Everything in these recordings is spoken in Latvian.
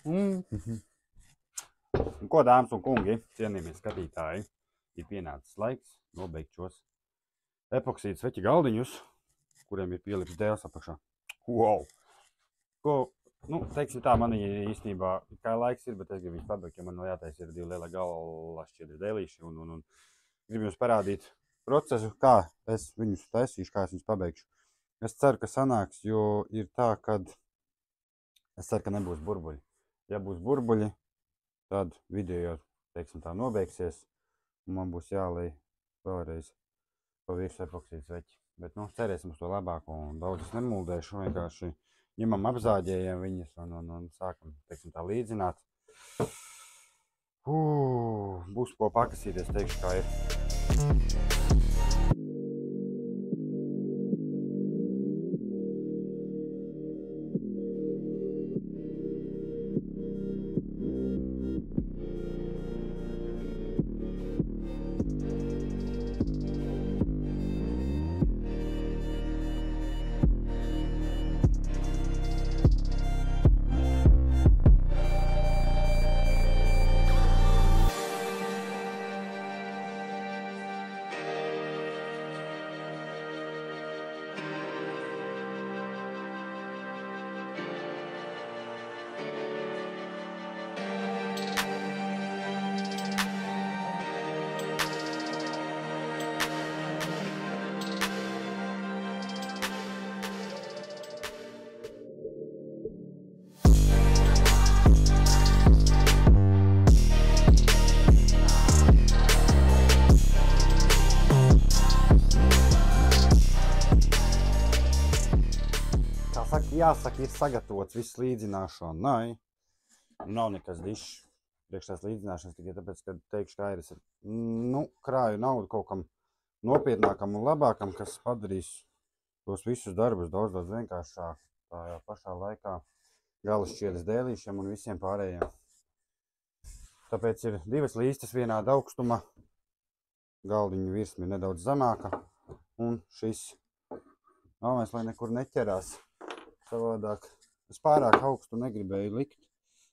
Ko, dāmas un kungi, cienījamie skatītāji, ir pienācis laiks nobeigt šos epoksīdu sveķu galdiņus, kuriem ir pielips dēls apakšā. Wow! Ko, teiksim tā, man īstenībā kā laiks ir, bet es gribu viņus pabeigt, jo man vēl jātaisa ir 2 lielie galašķiedri dēlīši un gribu jums parādīt procesu, kā es viņus taisīšu, kā es viņus pabeigšu. Es ceru, ka sanāks, jo ir tā, kad es ceru, ka nebūs burbuļi. Ja būs burbuļi, tad video jau, teiksim tā, nobeigsies, un man būs jālej vēlreiz pa virsmu epoksīdu sveķi. Bet, cerēsim uz to labāko, un daudz es nemuldēšu, vienkārši ņemam apzāģējam viņus un sākam, teiksim tā, līdzināt. Būs ko pakasīties, teikšu, kā ir. Jāsaka, ir sagatavots viss līdzināšanai. Nav nekas dišs priekš tās līdzināšanas, tikai tāpēc, ka teikšu, kā ir, es krāju naudu kaut kam nopietnākam un labākam, kas padarīs tos visus darbus daudz vienkāršāk, tā pašā laikā galašķiedres dēlīšiem un visiem pārējiem. Tāpēc ir 2 līstas vienāda augstuma, galdiņu virsma ir nedaudz zemāka, un šis galvenais, lai nekur neķerās. Savādāk es pārāk augstu negribēju likt,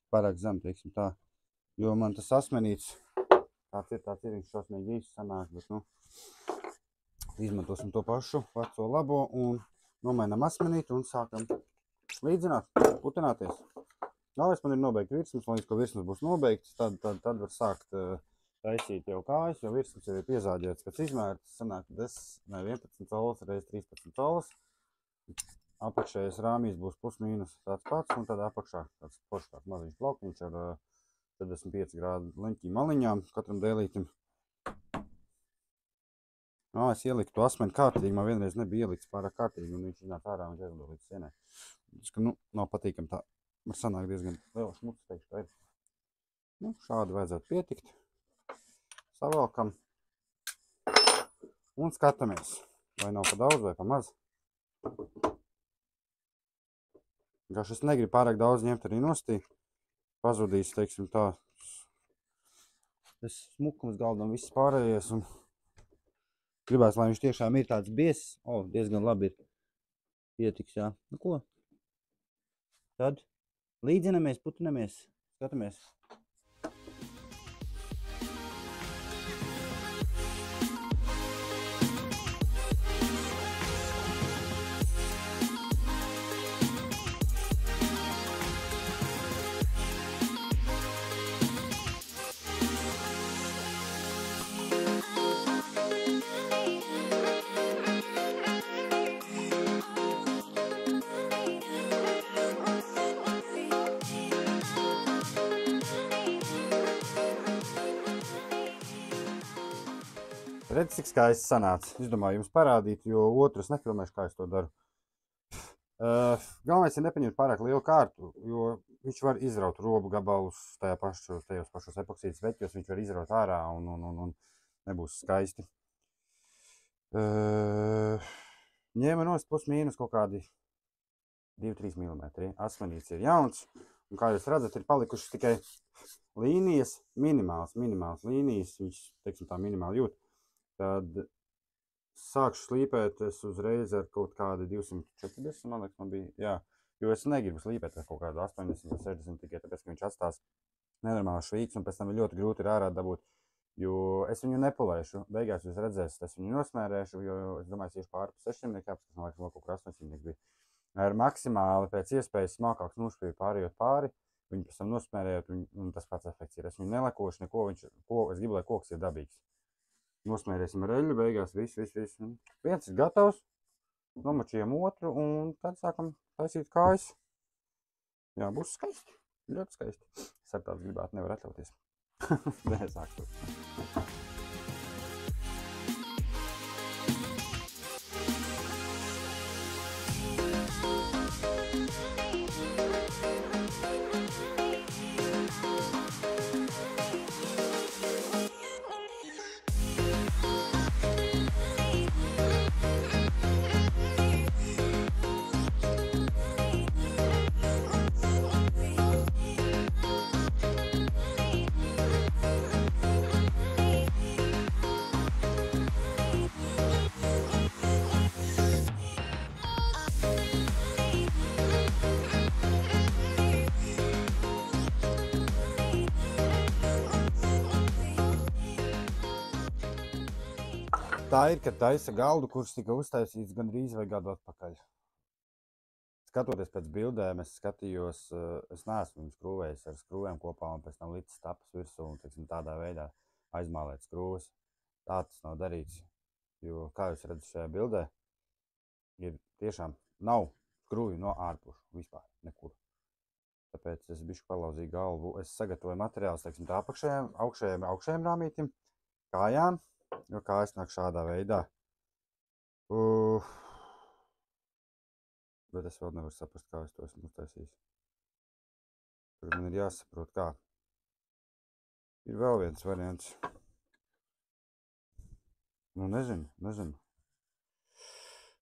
pārāk zem, teiksim tā, jo man tas asmenīts, tāds ir, viņš šausmīgi īsti sanāk, bet, izmantosim to pašu veco labo un nomainam asmenīti un sākam līdzināt, putināties. Galvenais man ir nobeigt virsmas, un līdz ko virsmas būs nobeigts, tad var sākt taisīt jau kājas, jo virsmas jau ir piezāģēts pēc izmēra, tas sanāk 11 colas reiz 13 colas. Apakšējais rāmīs būs plus-mīnus tāds pats, un tad apakšā tāds foršs maziņš plauktiņš ar 45 grādu leņķīm maliņām katram dēlītim. Es ieliku to asmeni kārtīgi, man vienreiz nebija ielikts pārāk kārtīgi, un viņš iznāca ārā un viņš aizlido līdz sienai. Tas, ka, nav patīkam tā, var sanākt diezgan liela šmuts, teikšu, ka ir. Šādi vajadzētu pietikt. Savalkam un skatāmies, vai nav pa daudz vai pa maz. Es negribu pārāk daudz ņemt arī nostī. Pazudīs, teiksim tā, smukums galdam viss pārējies un gribēs, lai viņš tiešām ir tāds biezs. Diezgan labi ir. Pietiks, jā. Ko? Tad līdzinamies, putinamies, skatamies. Redz, cik skaisti sanāca. Es domāju jums parādīt, jo otru es nefilmēšu, kā es to daru. Galvenais ir nepaņemt pārāk lielu kārtu, jo viņš var izraut robu gabalus tajos pašos epoksīdas veķos, viņš var izraut ārā un nebūs skaisti. Ņēma nost plus-mīnus kaut kādi 2-3 mm. Asmenīts ir jauns, un kā jūs redzat, ir palikušas tikai līnijas, minimāls līnijas, viņš, teiksim tā, minimāli jūt. Tad sākšu slīpēt es uzreiz ar kaut kādi 240, man liekas, man bija, jā, Jo es negribu slīpēt ar kaut kādu 80 vai 60 tikai tāpēc, ka viņš atstās nenormāli švīks un pēc tam ir ļoti grūti ārā dabūt. Jo es viņu nepulēšu. Beigās jūs redzēsiet, es viņu nosmērēšu, jo es domāju, es pāri 6 kāpēc, kas man liekas, vēl kaut kur 8 bija. Ar maksimāli pēc iespējas smalkāks nošpīju pārējot pāri, viņu pēc tam nosmērējot, un tas pats efekts ir. Es viņu nelekošu neko, es gribu, lai koks ir dabīgs. Nosmērēsim ar eļļu, beigās viss. Viens ir gatavs, nomačījam otru, un tad sākam taisīt kājas. Jā, būs skaisti, ļoti skaisti. Es ar tāds gribētu nevar atļauties. Nē, sākšu. Tā ir, kad taisa galdu, kurš tika uztaisīts gandrīz vai gadu atpakaļ. Skatoties pēc bildēm, es skatījos, es neesmu viņu skrūvējis ar skrūvēm kopā un pēc tam līdz stapas virsū un, teiksim, tādā veidā aizmālēt skrūves. Tā tas nav darīts, jo, kā jūs redzat šajā bildē, ir tiešām nav skrūvi no ārpušu vispār, nekur. Tāpēc es bišķi palauzīju galvu, es sagatavoju materiālus, teiksim, tā augšējiem rāmītim, kājām, jo kājas nāk šādā veidā. Bet es vēl nevaru saprast, kā es to esmu uztaisījis. Tur man ir jāsaprot, kā. Ir vēl viens variants. Nu, nezinu.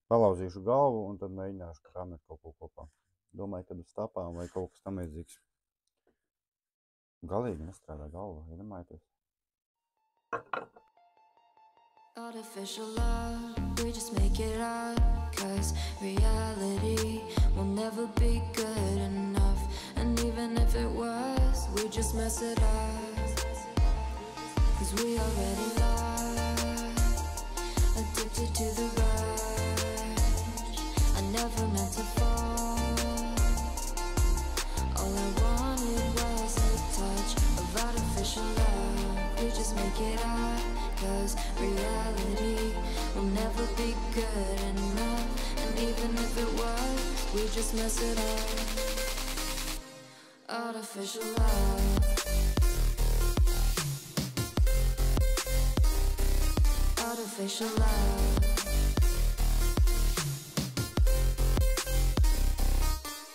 Palauzīšu galvu un tad mēģināšu krāmēt kaut ko kopā. Domāju, kad uz tapām vai kaut kas tam līdzīgs. Galīgi nestrādā galva, ja nemājieties. Artificial love, we just make it up, 'cause reality will never be good enough. And even if it was, we just mess it up, 'cause we already lost, addicted to the rush. I never meant to fall, all I wanted was a touch of artificial love. We just make it up, 'cause reality will never be good enough. And even if it was, we just mess it up. Artificial love, artificial love,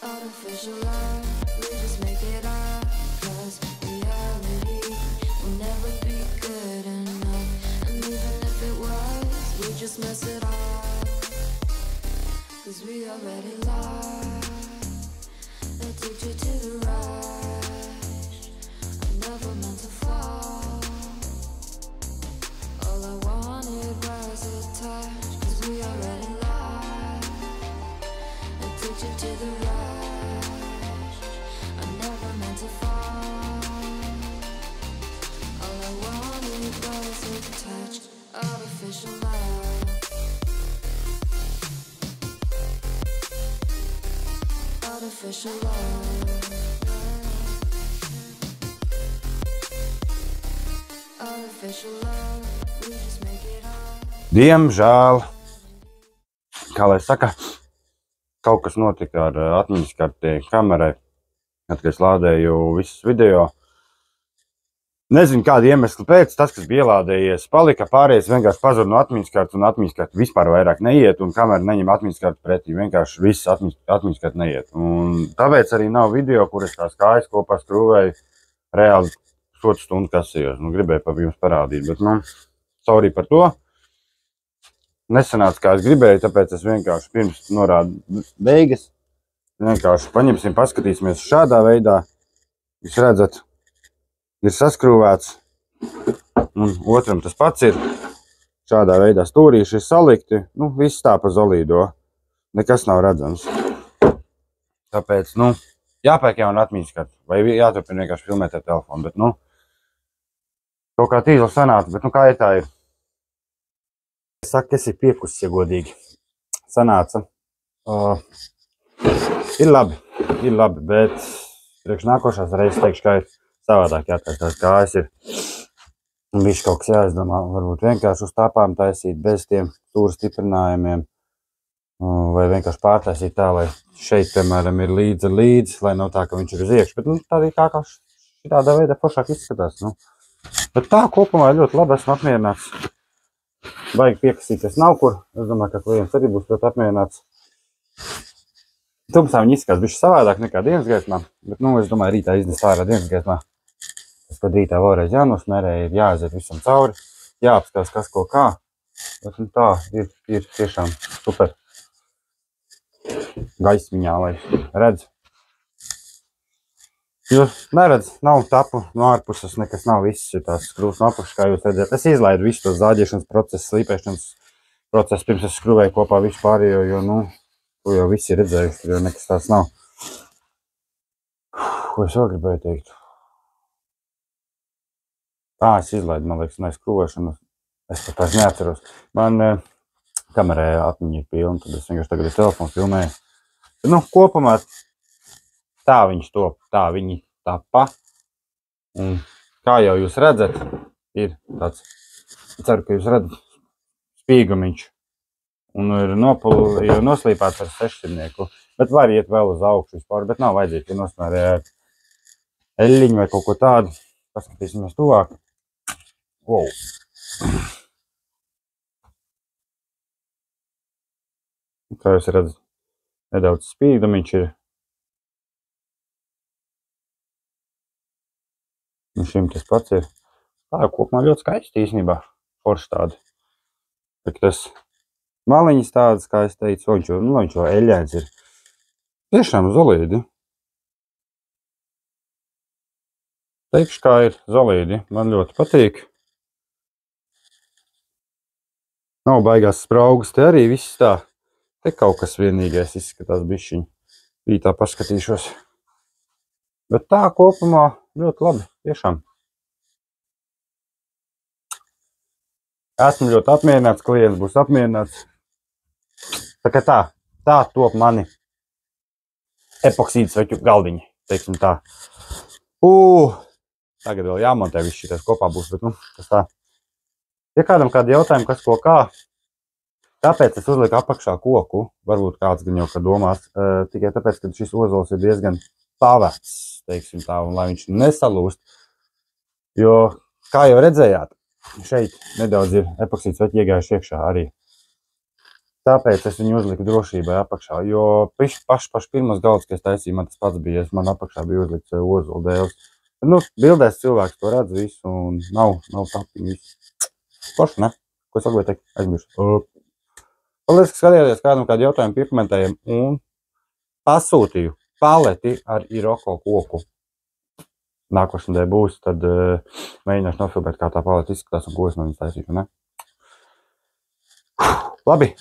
artificial love. We just make it up, 'cause reality will never be good enough. And even if it was, we just mess it up, 'cause we already lost, addicted to the rush. I never meant to fall, all I wanted was a touch, 'cause we already lost, addicted to the rush. I never meant to fall, all I wanted was a touch. Artificial love, artificial love, artificial love. We just make it up. Diemžēl, kā lai saka, kaut kas notika ar atmiņas karti kamerai, kad es lādēju visus video. Nezinu, kāda iemesla pēc, tas, kas bija ielādējies, palika, pārējais vienkārši pazuda no atmiņas kartes, un atmiņas karte vispār vairāk neiet, un kamera neņem atmiņas karti pretī, vienkārši viss atmiņas karte neiet. Un tāpēc arī nav video, kur es tās kājas kopā skrūvēju, reāli pusotru stundu kasījos. Nu, gribēju pa jums parādīt, bet, nu, sorry par to. Nesanāca, kā es gribēju, tāpēc es vienkārši pirms norādu beigas. Vienkārši paņemsim, paskatīsimies šādā veidā. Jūs redzat, ir saskrūvēts, un otram tas pats ir. Šādā veidā stūrīši ir salikti, nu, viss tā pa zolīdo. Nekas nav redzams. Tāpēc, nu, jāpērk jauna atmiņas karta. Vai jāturpina vienkārši filmēt ar telefonu, bet, nu, kaut kā tīzli sanāca, bet, nu, kā ir tā ir. Es saku, es ir piekusis, ja godīgi. Sanāca. Ir labi, bet priekš nākošās reizes teikšu, ka ir savādāk jātaisās kājas ir. Un bišķi kaut kas jāizdomā, varbūt vienkārši uz tāpām taisīt bez tiem stūra stiprinājumiem. Vai vienkārši pārtaisīt tā, lai šeit, piemēram, ir līdzi, lai nav tā, ka viņš ir uz iekšu. Bet, nu, tā arī kā šitādā veidā foršāk izskatās, nu. Bet tā kopumā ļoti labi, esmu apmierināts. Baigi piekasīties nav kur. Es domāju, ka klients arī būs ļoti apmierināts. Tumsā viņi izskatās bišķi savādāk nekā dienas gaismā, bet, nu, es domāju, rītā iznest ārā dienas gaismā. Tas, kad rītā vēlreiz jānosmērē, ir jāaiziet visam cauri, jāapskatās, kas ko kā. Bet, nu, tā ir tiešām super gaismiņā, lai redz. Jo neredz, nav tapu no ārpuses, nekas nav, viss ir tās skrūvas no apakšas, kā jūs redzat. Es izlaidu visu tos zāģiešanas procesu, slīpēšanas procesu, pirms es skrūvēju kopā visu pārējo, jo, nu, to jau visi ir redzējuši, jo nekas tāds nav. Ko es vēl gribēju teikt? Es izlaidu, man liekas, skrūvēšanu. Es pat tās neatceros. Man kamerē atmiņa ir pilna, tad es vienkārši tagad ar telefonu filmēju. Bet, nu, kopumā tā viņš top, tā viņi tapa. Un kā jau jūs redzat, ir tāds, ceru, ka jūs redzat spīgumiņš. Un ir noslīpāts ar 600. Bet var iet vēl uz augšu vispār, bet nav vajadzīgi, ja nosmērē ar eļļiņu vai kaut ko tādu. Paskatīsimies tuvāk. Wow. Kā jūs redzat, nedaudz spīgumiņš ir. Un šim tas pats ir. Tā kopumā ļoti skaisti īstenībā. Forši tādi. Tas maliņas tādas, kā es teicu, viņš jau eļļēns ir. Tiešām zolīdi. Teikšu, kā ir zolīdi. Man ļoti patīk. Nav baigās spraugas. Te arī viss tā. Te kaut kas vienīgais izskatās bišķiņ. Rītā paskatīšos. Bet tā kopumā ļoti labi. Tiešām. Esmu ļoti apmierināts. Klients būs apmierināts. Tā kā tā top mani epoksīdu sveķu galdiņi. Teiksim tā. Tagad vēl jāmontē viss šitais kopā būs, bet, nu, tas tā. Ja kādam kādi jautājumi, kas ko kā, tāpēc es uzliku apakšā koku, varbūt kāds gan jau, ka domās, tikai tāpēc, ka šis ozols ir diezgan pavecs, teiksim tā, un lai viņš nesalūst, jo, kā jau redzējāt, šeit nedaudz ir epoksīdu sveķi iegājuši iekšā arī. Tāpēc es viņu uzliku drošībai apakšā, jo paši pirmos galds, kas taisīja, man tas pats bija, man apakšā bija uzlikts ozola dēls. Nu, bildēs cilvēks to redz visu, un nav tapiņu visu. Forši, ne? Ko es vēl gribēju teikt? Aizmiršu. Paldies, ka skatījāties, kādam kādu jautājumu piekomentējam, un pasūtīju paleti ar Iroko koku. Nākošanai būs, tad mēģināšu nofilmēt, kā tā paleta izskatās un ko es no viņas taisīšu, ne? Labi!